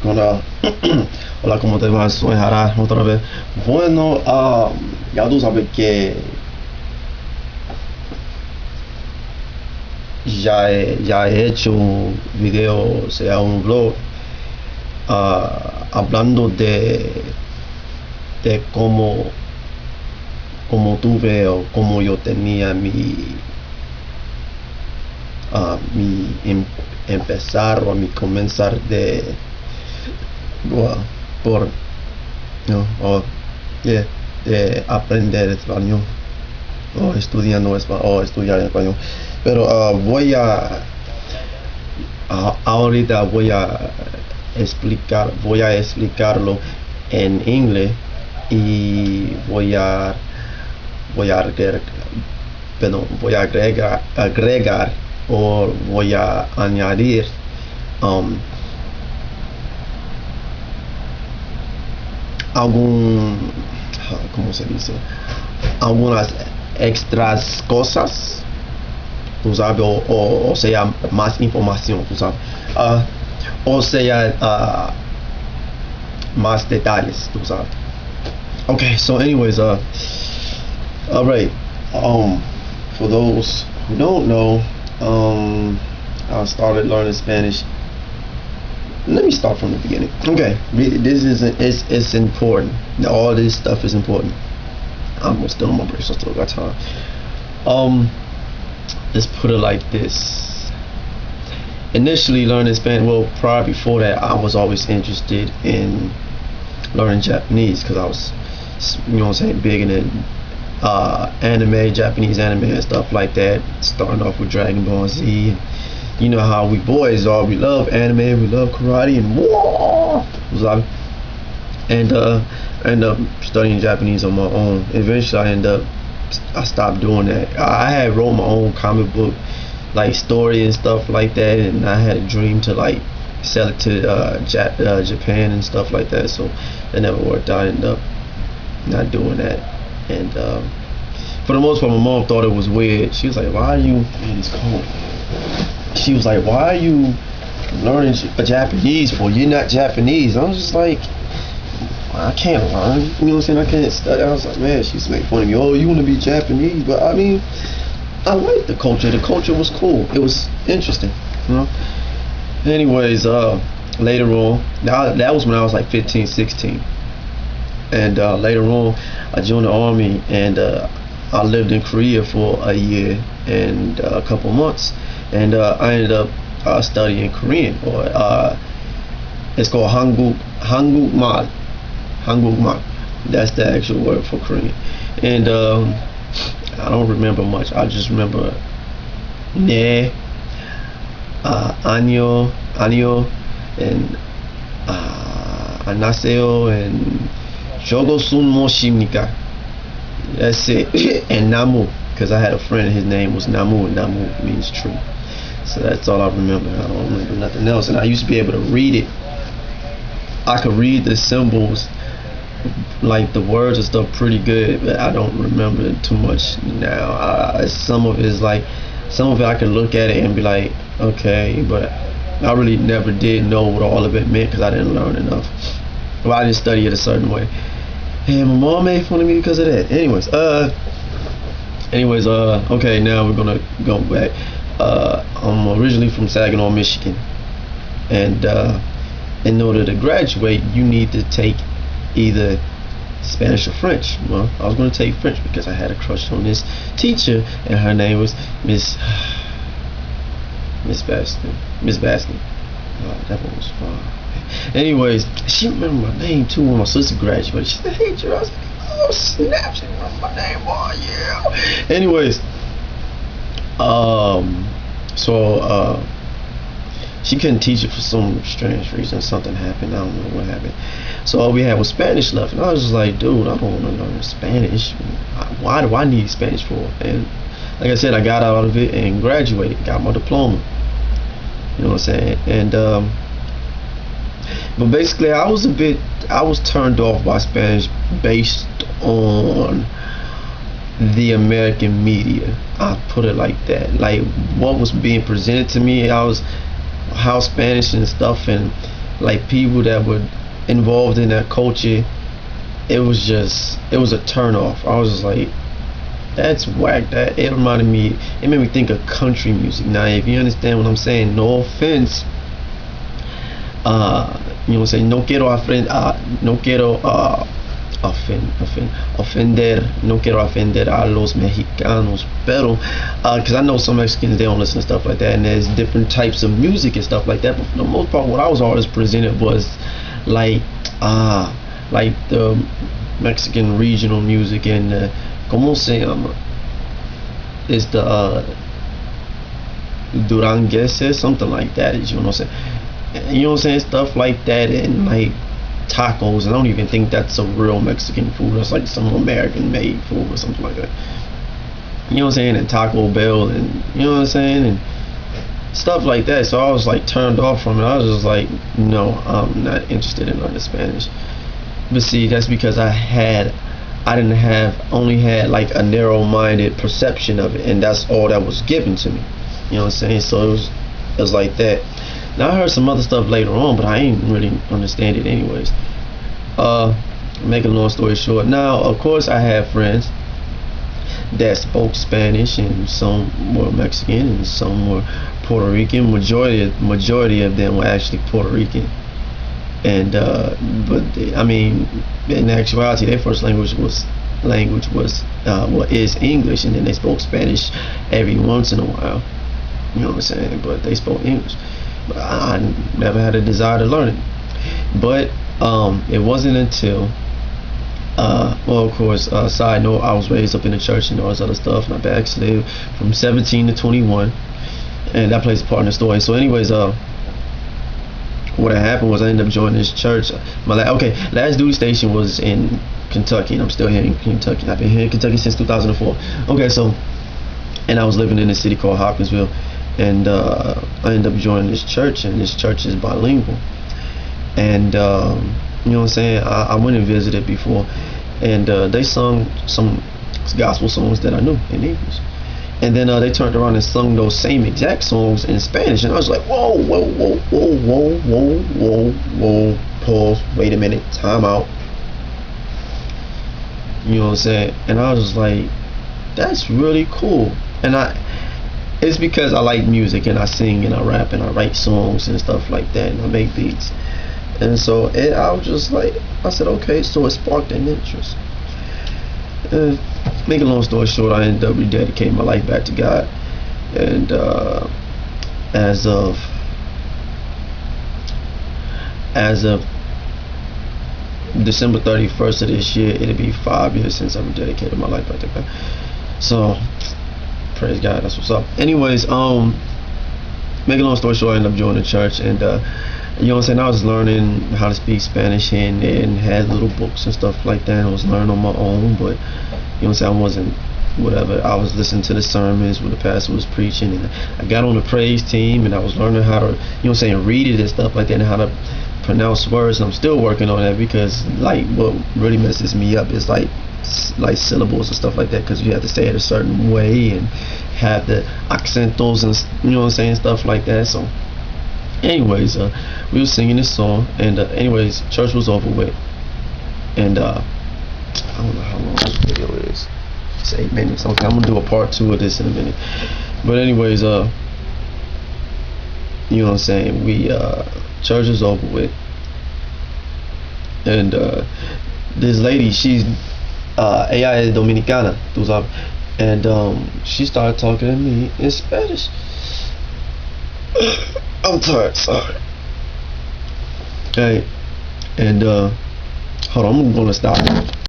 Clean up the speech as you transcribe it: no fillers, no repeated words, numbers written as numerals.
Hola, hola, ¿cómo te va? Soy Jara otra vez. Bueno, ya tú sabes que ya he hecho un video, o sea, un blog, hablando de cómo tuve o cómo yo tenía mi empezar o mi comenzar bueno, por no, yeah, de aprender español o estudiando español o estudiar español. Pero ahorita voy a explicarlo en inglés y voy a agregar, agregar o voy a añadir um, algún, ¿cómo se dice? Algunas extras cosas, tú sabes, o sea, más información, tú sabes, o sea, más detalles, tú sabes. Okay, so anyways, all right, for those who don't know, I started learning Spanish. Let me start from the beginning. Okay, this is it's important. All this stuff is important. I'm almost done on my break, so I still got time. Let's put it like this. Initially learning Spanish, well, prior before that, I was always interested in learning Japanese because I was, you know what I'm saying, big in it. Anime, Japanese anime and stuff like that. Starting off with Dragon Ball Z. You know how we boys are. We love anime, we love karate and war. And I ended up studying Japanese on my own. Eventually, I stopped doing that. I had wrote my own comic book, like story and stuff like that, and I had a dream to like sell it to Japan and stuff like that. So that never worked out. I ended up not doing that. And for the most part, my mom thought it was weird. She was like, "Why are you?" Man, it's cold. She was like, "Why are you learning Japanese for? You're not Japanese." I was just like, I can't learn. You know what I'm saying? I can't study. I was like, man, she used to make fun of me. Oh, you want to be Japanese? But I mean, I liked the culture. The culture was cool. It was interesting. You know. Anyways, later on, that was when I was like 15, 16. And later on, I joined the army, and I lived in Korea for a year and a couple months, and I ended up studying Korean, or it's called Hangukmal. Hangukmal. That's the actual word for Korean. And I don't remember much. I just remember ne, anyo, and anaseo, and jogosun mo shimnika. That's it. And Namu, because I had a friend, his name was Namu, and Namu means tree. So that's all I remember. I don't remember nothing else. And I used to be able to read it. I could read the symbols, like the words and stuff, pretty good, but I don't remember too much now. Some of it I can look at it and be like, okay, but I really never did know what all of it meant because I didn't learn enough. Well, I didn't study it a certain way. And my mom made fun of me because of that. Okay, now we're gonna go back. I'm originally from Saginaw, Michigan, and in order to graduate, you need to take either Spanish or French. Well, I was gonna take French because I had a crush on this teacher, and her name was Miss Baskin. Miss Baskin. That one was fun. Anyways, she remembered my name too when my sister graduated. She said, "Hey, Drew." I was like, "Oh snap!" She remembered my name. Oh yeah. Anyways, so she couldn't teach it for some strange reason. Something happened. I don't know what happened. So all we had was Spanish left, and I was just like, "Dude, I don't want to learn Spanish. Why do I need Spanish for?" And like I said, I got out of it and graduated, got my diploma. You know what I'm saying? And but basically, I was turned off by Spanish based on the American media. I put it like that. Like what was being presented to me, how Spanish and stuff, and like people that were involved in that culture, it was a turn off. I was just like, that's whack. That it reminded me. It made me think of country music. Now, if you understand what I'm saying, no offense. You know what I'm saying? No quiero offender. No quiero offender a los mexicanos. Pero, because I know some Mexicans, they don't listen to stuff like that, and there's different types of music and stuff like that. But for the most part, what I was always presented was like, like the Mexican regional music and ¿cómo se llama? It's the Duranguense, something like that. You know what I'm saying? You know what I'm saying? Stuff like that, and like tacos. I don't even think that's a real Mexican food. That's like some American made food or something like that. You know what I'm saying? And Taco Bell, and you know what I'm saying? And stuff like that. So I was like turned off from it. I was just like, no, I'm not interested in learning Spanish. But see, that's because I didn't have only had like a narrow-minded perception of it, and that's all that was given to me. You know what I'm saying? So it was like that. Now I heard some other stuff later on, but I ain't really understand it anyways. Make a long story short. Now, of course, I have friends that spoke Spanish, and some were Mexican, and some were Puerto Rican. Majority of them were actually Puerto Rican. And but I mean, in actuality, their first language was is English, and then they spoke Spanish every once in a while. You know what I'm saying? But they spoke English. But I never had a desire to learn it. But it wasn't until well, of course, side note, I was raised up in the church and all this other stuff, and I backslid from 17 to 21, and that plays a part in the story. So, anyways, what had happened was I ended up joining this church. Last duty station was in Kentucky, and I'm still here in Kentucky. I've been here in Kentucky since 2004. Okay, so, and I was living in a city called Hopkinsville, and I ended up joining this church, and this church is bilingual. And you know what I'm saying? I went and visited before, and they sung some gospel songs that I knew in English. And then they turned around and sung those same exact songs in Spanish, and I was like, whoa, pause, wait a minute, time out. You know what I'm saying? And I was just like, that's really cool. And it's because I like music, and I sing, and I rap, and I write songs and stuff like that, and I make beats. And so I was just like, I said, okay, so it sparked an interest. Make a long story short, I ended up rededicating my life back to God, and as of December 31st of this year, it'll be 5 years since I rededicated my life back to God. So praise God, that's what's up. Anyways, make a long story short, I ended up joining the church, and you know what I'm saying, I was learning how to speak Spanish here and there, and had little books and stuff like that. I was learning on my own, but you know what I'm saying, I wasn't whatever. I was listening to the sermons when the pastor was preaching, and I got on the praise team, and I was learning how to, you know what I'm saying, read it and stuff like that, and how to pronounce words. And I'm still working on that, because like what really messes me up is like syllables and stuff like that, because you have to say it a certain way and have the accentos and you know what I'm saying, stuff like that. So anyways, we were singing this song, and anyways, church was over with, and I don't know how long this video is. It's 8 minutes. Okay, I'm gonna do a part 2 of this in a minute. But anyways, you know what I'm saying, we church is over with, and this lady, she's ella es dominicana, tú sabes, and she started talking to me in Spanish. I'm tired, sorry. Hey, and hold on, I'm gonna stop.